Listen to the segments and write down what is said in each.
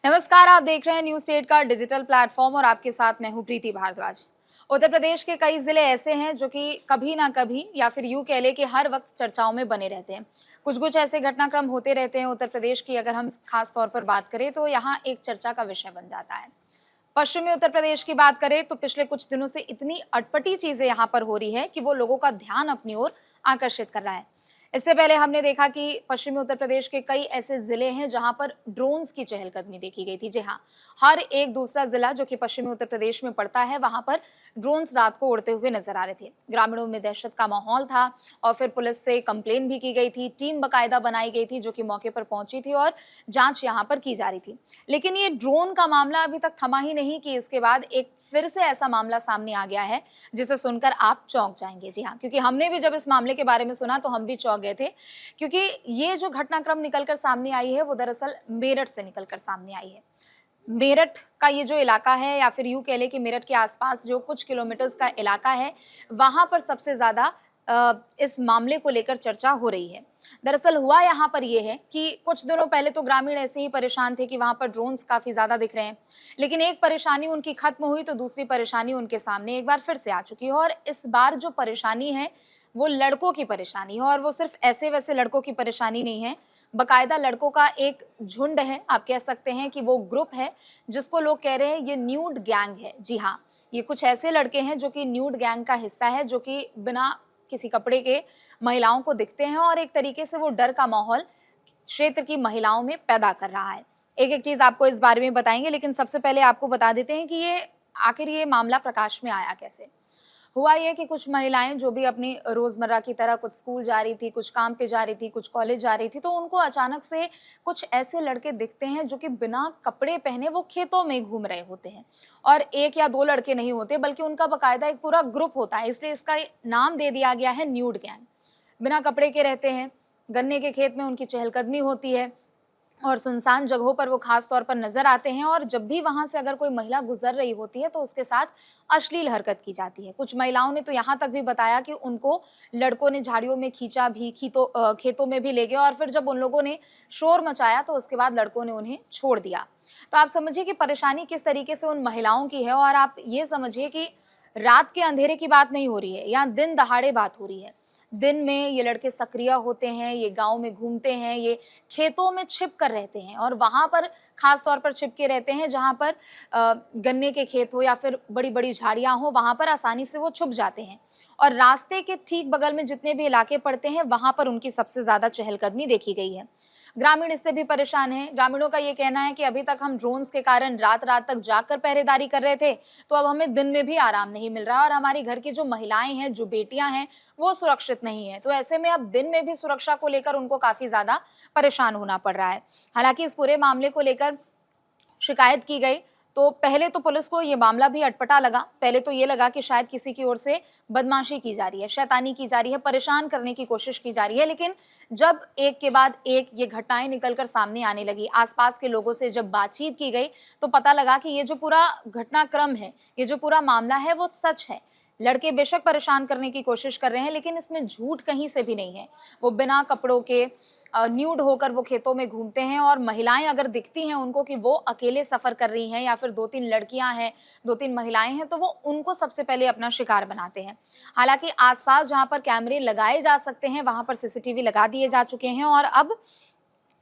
नमस्कार, आप देख रहे हैं न्यूज स्टेट का डिजिटल प्लेटफॉर्म और आपके साथ मैं हूं प्रीति भारद्वाज। उत्तर प्रदेश के कई जिले ऐसे हैं जो कि कभी ना कभी या फिर यूं कह ले कि हर वक्त चर्चाओं में बने रहते हैं। कुछ कुछ ऐसे घटनाक्रम होते रहते हैं उत्तर प्रदेश की, अगर हम खास तौर पर बात करें तो यहाँ एक चर्चा का विषय बन जाता है। पश्चिमी उत्तर प्रदेश की बात करें तो पिछले कुछ दिनों से इतनी अटपटी चीजें यहाँ पर हो रही है कि वो लोगों का ध्यान अपनी ओर आकर्षित कर रहा है। इससे पहले हमने देखा कि पश्चिमी उत्तर प्रदेश के कई ऐसे जिले हैं जहां पर ड्रोन्स की चहलकदमी देखी गई थी। जी हाँ, हर एक दूसरा जिला जो कि पश्चिमी उत्तर प्रदेश में पड़ता है वहां पर ड्रोन्स रात को उड़ते हुए नजर आ रहे थे। ग्रामीणों में दहशत का माहौल था और फिर पुलिस से कंप्लेन भी की गई थी, टीम बकायदा बनाई गई थी जो कि मौके पर पहुंची थी और जांच यहाँ पर की जा रही थी। लेकिन ये ड्रोन का मामला अभी तक थमा ही नहीं कि इसके बाद एक फिर से ऐसा मामला सामने आ गया है जिसे सुनकर आप चौंक जाएंगे। जी हाँ, क्योंकि हमने भी जब इस मामले के बारे में सुना तो हम भी चौंक गए थे, क्योंकि ये जो घटनाक्रम निकलकर सामने आई है वो दरअसल मेरठ से निकलकर सामने आई है। मेरठ का ये जो इलाका है या फिर यूं कह ले कि मेरठ के आसपास जो कुछ किलोमीटर्स का इलाका है, वहां पर सबसे ज्यादा इस मामले को लेकर चर्चा हो रही है। दरअसल हुआ यहाँ पर यह है कि कुछ दिनों पहले तो ग्रामीण ऐसे ही परेशान थे कि वहां पर ड्रोन्स काफी ज्यादा दिख रहे हैं, लेकिन एक परेशानी उनकी खत्म हुई तो दूसरी परेशानी उनके सामने एक बार फिर से आ चुकी है। और इस बार जो परेशानी है वो लड़कों की परेशानी है, और वो सिर्फ ऐसे वैसे लड़कों की परेशानी नहीं है, बकायदा लड़कों का एक झुंड है। आप कह सकते हैं कि वो ग्रुप है जिसको लोग कह रहे हैं ये न्यूड गैंग है। जी हाँ, ये कुछ ऐसे लड़के हैं जो कि न्यूड गैंग का हिस्सा है, जो कि बिना किसी कपड़े के महिलाओं को दिखते हैं और एक तरीके से वो डर का माहौल क्षेत्र की महिलाओं में पैदा कर रहा है। एक एक चीज आपको इस बारे में बताएंगे, लेकिन सबसे पहले आपको बता देते हैं कि ये आखिर ये मामला प्रकाश में आया कैसे। हुआ ये कि कुछ महिलाएं जो भी अपनी रोजमर्रा की तरह कुछ स्कूल जा रही थी, कुछ काम पे जा रही थी, कुछ कॉलेज जा रही थी, तो उनको अचानक से कुछ ऐसे लड़के दिखते हैं जो कि बिना कपड़े पहने वो खेतों में घूम रहे होते हैं। और एक या दो लड़के नहीं होते बल्कि उनका बकायदा एक पूरा ग्रुप होता है, इसलिए इसका नाम दे दिया गया है न्यूड गैंग। बिना कपड़े के रहते हैं, गन्ने के खेत में उनकी चहलकदमी होती है और सुनसान जगहों पर वो खास तौर पर नजर आते हैं। और जब भी वहां से अगर कोई महिला गुजर रही होती है तो उसके साथ अश्लील हरकत की जाती है। कुछ महिलाओं ने तो यहाँ तक भी बताया कि उनको लड़कों ने झाड़ियों में खींचा भी, खेतों में भी ले गए, और फिर जब उन लोगों ने शोर मचाया तो उसके बाद लड़कों ने उन्हें छोड़ दिया। तो आप समझिए कि परेशानी किस तरीके से उन महिलाओं की है। और आप ये समझिए कि रात के अंधेरे की बात नहीं हो रही है, यहाँ दिन दहाड़े बात हो रही है। दिन में ये लड़के सक्रिय होते हैं, ये गांव में घूमते हैं, ये खेतों में छिप कर रहते हैं और वहां पर खास तौर पर छिप के रहते हैं जहां पर गन्ने के खेत हो या फिर बड़ी बड़ी झाड़ियां हो, वहां पर आसानी से वो छुप जाते हैं। और रास्ते के ठीक बगल में जितने भी इलाके पड़ते हैं वहां पर उनकी सबसे ज्यादा चहलकदमी देखी गई है। ग्रामीण इससे भी परेशान हैं। ग्रामीणों का ये कहना है कि अभी तक हम ड्रोन्स के कारण रात रात तक जागकर पहरेदारी कर रहे थे, तो अब हमें दिन में भी आराम नहीं मिल रहा और हमारी घर की जो महिलाएं हैं, जो बेटियां हैं, वो सुरक्षित नहीं है। तो ऐसे में अब दिन में भी सुरक्षा को लेकर उनको काफी ज्यादा परेशान होना पड़ रहा है। हालांकि इस पूरे मामले को लेकर शिकायत की गई तो पहले तो पुलिस को ये मामला भी अटपटा लगा। पहले तो ये लगा कि शायद किसी की ओर से बदमाशी की जा रही है, शैतानी की जा रही है, परेशान करने की कोशिश की जा रही है। लेकिन जब एक के बाद एक ये घटनाएं निकलकर सामने आने लगी, आसपास के लोगों से जब बातचीत की गई तो पता लगा कि ये जो पूरा घटनाक्रम है, ये जो पूरा मामला है वो सच है। लड़के बेशक परेशान करने की कोशिश कर रहे हैं, लेकिन इसमें झूठ कहीं से भी नहीं है। वो बिना कपड़ों के न्यूड होकर वो खेतों में घूमते हैं और महिलाएं अगर दिखती हैं उनको कि वो अकेले सफर कर रही हैं या फिर दो तीन लड़कियां हैं, दो तीन महिलाएं हैं, तो वो उनको सबसे पहले अपना शिकार बनाते हैं। हालांकि आसपास जहां पर कैमरे लगाए जा सकते हैं वहां पर सीसीटीवी लगा दिए जा चुके हैं और अब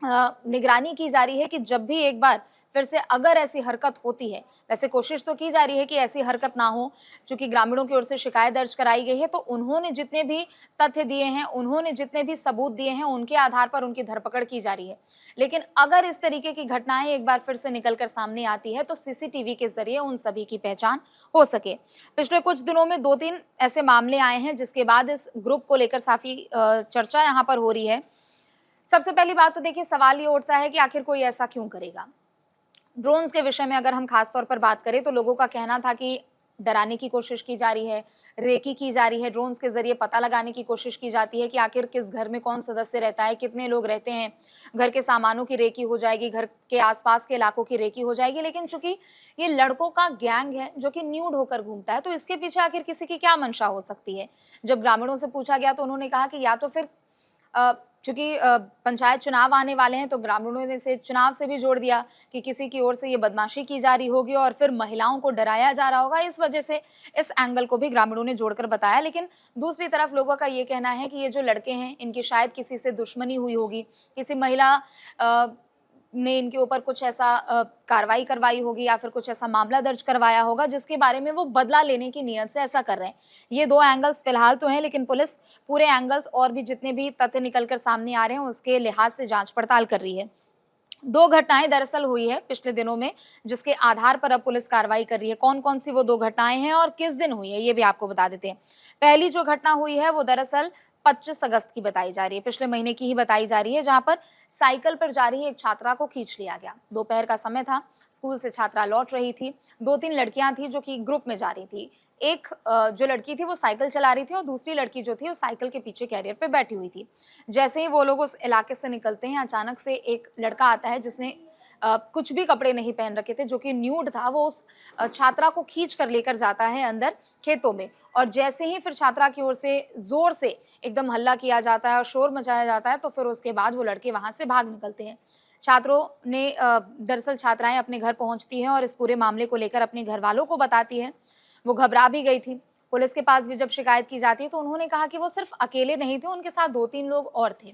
निगरानी की जा रही है कि जब भी एक बार फिर से अगर ऐसी हरकत होती है, वैसे कोशिश तो की जा रही है कि ऐसी हरकत ना हो। चूंकि ग्रामीणों की ओर से शिकायत दर्ज कराई गई है तो उन्होंने जितने भी तथ्य दिए हैं, उन्होंने जितने भी सबूत दिए हैं, उनके आधार पर उनकी धरपकड़ की जा रही है। लेकिन अगर इस तरीके की घटनाएं एक बार फिर से निकलकर सामने आती है तो सीसीटीवी के जरिए उन सभी की पहचान हो सके। पिछले कुछ दिनों में दो तीन ऐसे मामले आए हैं जिसके बाद इस ग्रुप को लेकर काफी चर्चा यहाँ पर हो रही है। सबसे पहली बात तो देखिए, सवाल ये उठता है कि आखिर कोई ऐसा क्यों करेगा। ड्रोन्स के विषय में अगर हम खास तौर पर बात करें तो लोगों का कहना था कि डराने की कोशिश की जा रही है, रेकी की जा रही है, ड्रोन्स के जरिए पता लगाने की कोशिश की जाती है कि आखिर किस घर में कौन सदस्य रहता है, कितने लोग रहते हैं। घर के सामानों की रेकी हो जाएगी, घर के आसपास के इलाकों की रेकी हो जाएगी। लेकिन चूंकि ये लड़कों का गैंग है जो कि न्यूड होकर घूमता है, तो इसके पीछे आखिर किसी की क्या मंशा हो सकती है। जब ग्रामीणों से पूछा गया तो उन्होंने कहा कि या तो फिर चूंकि पंचायत चुनाव आने वाले हैं तो ग्रामीणों ने इसे चुनाव से भी जोड़ दिया कि किसी की ओर से ये बदमाशी की जा रही होगी और फिर महिलाओं को डराया जा रहा होगा। इस वजह से इस एंगल को भी ग्रामीणों ने जोड़कर बताया। लेकिन दूसरी तरफ लोगों का ये कहना है कि ये जो लड़के हैं इनकी शायद किसी से दुश्मनी हुई होगी, किसी महिला ने इनके ऊपर कुछ ऐसा कार्रवाई करवाई होगी या फिर कुछ ऐसा मामला दर्ज करवाया होगा जिसके बारे में वो बदला लेने की नीयत से ऐसा कर रहे हैं। ये 2 एंगल्स फिलहाल तो हैं, लेकिन पुलिस पूरे एंगल्स और भी जितने भी तथ्य निकलकर सामने आ रहे हैं उसके लिहाज से जांच पड़ताल कर रही है। 2 घटनाएं दरअसल हुई है पिछले दिनों में, जिसके आधार पर अब पुलिस कार्रवाई कर रही है। कौन-कौन सी वो 2 घटनाएं हैं और किस दिन हुई है, ये भी आपको बता देते हैं। पहली जो घटना हुई है वो दरअसल 25 अगस्त की बताई जा रही है, पिछले महीने की ही बताई जा रही है, जहां पर साइकिल पर जा रही एक छात्रा को खींच लिया गया। दोपहर का समय था, स्कूल से छात्रा लौट रही थी। 2-3 लड़कियां थी जो कि ग्रुप में जा रही थी। एक जो लड़की थी वो साइकिल चला रही थी और दूसरी लड़की जो थी वो साइकिल के पीछे कैरियर पे बैठी हुई थी। जैसे ही वो लोग उस इलाके से निकलते हैं, अचानक से एक लड़का आता है जिसने कुछ भी कपड़े नहीं पहन रखे थे, जो कि न्यूड था। वो उस छात्रा को खींच कर लेकर जाता है अंदर खेतों में, और जैसे ही फिर छात्रा की ओर से जोर से एकदम हल्ला किया जाता है और शोर मचाया जाता है, तो फिर उसके बाद वो लड़के वहां से भाग निकलते हैं। छात्रों ने दरअसल छात्राएं अपने घर पहुंचती हैं और इस पूरे मामले को लेकर अपने घर वालों को बताती हैं। वो घबरा भी गई थी। पुलिस के पास भी जब शिकायत की जाती है तो उन्होंने कहा कि वो सिर्फ अकेले नहीं थे, उनके साथ 2-3 लोग और थे।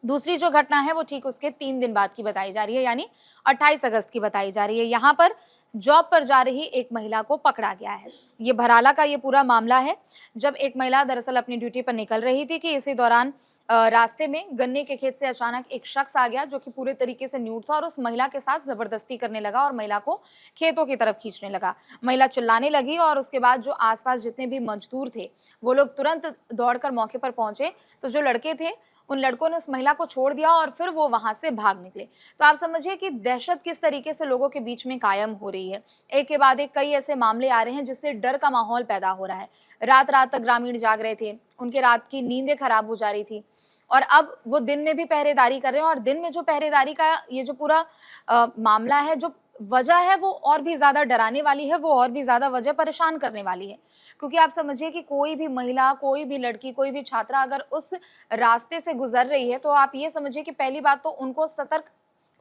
दूसरी जो घटना है वो ठीक उसके 3 दिन बाद की बताई जा रही है, यानी 28 अगस्त की बताई जा रही है। यहाँ पर जॉब पर जा रही एक महिला को पकड़ा गया है। ये भराला का ये पूरा मामला है, जब एक महिला दरअसल अपनी ड्यूटी पर निकल रही थी कि इसी दौरान रास्ते में गन्ने के खेत से अचानक एक शख्स आ गया जो कि पूरे तरीके से न्यूड था और उस महिला के साथ जबरदस्ती करने लगा और महिला को खेतों की तरफ खींचने लगा। महिला चिल्लाने लगी और उसके बाद जो आसपास जितने भी मजदूर थे वो लोग तुरंत दौड़कर मौके पर पहुंचे। तो जो लड़के थे उन लड़कों ने उस महिला को छोड़ दिया और फिर वो वहां से भाग निकले। तो आप समझिए कि दहशत किस तरीके से लोगों के बीच में कायम हो रही है। एक के बाद एक कई ऐसे मामले आ रहे हैं जिससे डर का माहौल पैदा हो रहा है। रात रात तक ग्रामीण जाग रहे थे, उनके रात की नींदें खराब हो जा रही थी और अब वो दिन में भी पहरेदारी कर रहे हैं, और दिन में जो पहरेदारी का ये जो पूरा मामला है, जो वजह है वो और भी ज़्यादा डराने वाली है, वो और भी ज़्यादा वजह परेशान करने वाली है। क्योंकि आप समझिए कि कोई भी महिला, कोई भी लड़की, कोई भी छात्रा अगर उस रास्ते से गुज़र रही है, तो आप ये समझिए कि पहली बात तो उनको सतर्क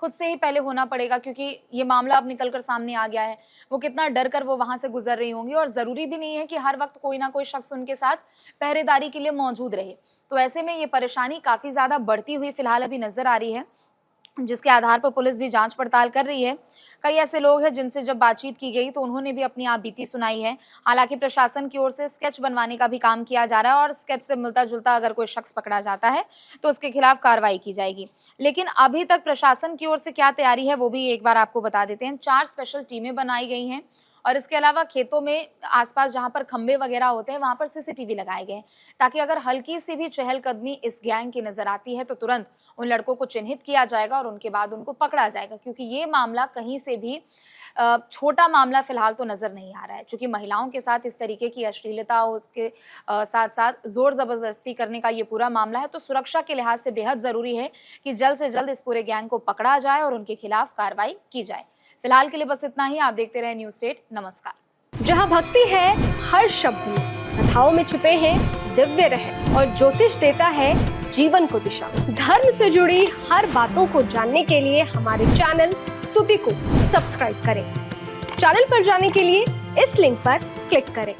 खुद से ही पहले होना पड़ेगा, क्योंकि ये मामला अब निकल कर सामने आ गया है। वो कितना डर कर वो वहाँ से गुज़र रही होंगी, और ज़रूरी भी नहीं है कि हर वक़्त कोई ना कोई शख्स उनके साथ पहरेदारी के लिए मौजूद रहे। तो ऐसे में ये परेशानी काफ़ी ज़्यादा बढ़ती हुई फ़िलहाल अभी नज़र आ रही है, जिसके आधार पर पुलिस भी जांच पड़ताल कर रही है। कई ऐसे लोग हैं जिनसे जब बातचीत की गई तो उन्होंने भी अपनी आपबीती सुनाई है। हालांकि प्रशासन की ओर से स्केच बनवाने का भी काम किया जा रहा है और स्केच से मिलता-जुलता अगर कोई शख्स पकड़ा जाता है तो उसके खिलाफ कार्रवाई की जाएगी। लेकिन अभी तक प्रशासन की ओर से क्या तैयारी है वो भी एक बार आपको बता देते हैं। 4 स्पेशल टीमें बनाई गई हैं और इसके अलावा खेतों में आसपास जहां पर खंबे वगैरह होते हैं वहां पर सीसीटीवी लगाए गए हैं, ताकि अगर हल्की सी भी चहलकदमी इस गैंग की नजर आती है तो तुरंत उन लड़कों को चिन्हित किया जाएगा और उनके बाद उनको पकड़ा जाएगा। क्योंकि ये मामला कहीं से भी छोटा मामला फिलहाल तो नजर नहीं आ रहा है। चूंकि महिलाओं के साथ इस तरीके की अश्लीलता, उसके साथ साथ जोर जबरदस्ती करने का ये पूरा मामला है, तो सुरक्षा के लिहाज से बेहद जरूरी है कि जल्द से जल्द इस पूरे गैंग को पकड़ा जाए और उनके खिलाफ कार्रवाई की जाए। फिलहाल के लिए बस इतना ही। आप देखते रहे न्यूज़ स्टेट। नमस्कार। जहां भक्ति है हर शब्द में, कथाओं में छुपे हैं दिव्य रहस्य और ज्योतिष देता है जीवन को दिशा। धर्म से जुड़ी हर बातों को जानने के लिए हमारे चैनल स्तुति को सब्सक्राइब करें। चैनल पर जाने के लिए इस लिंक पर क्लिक करें।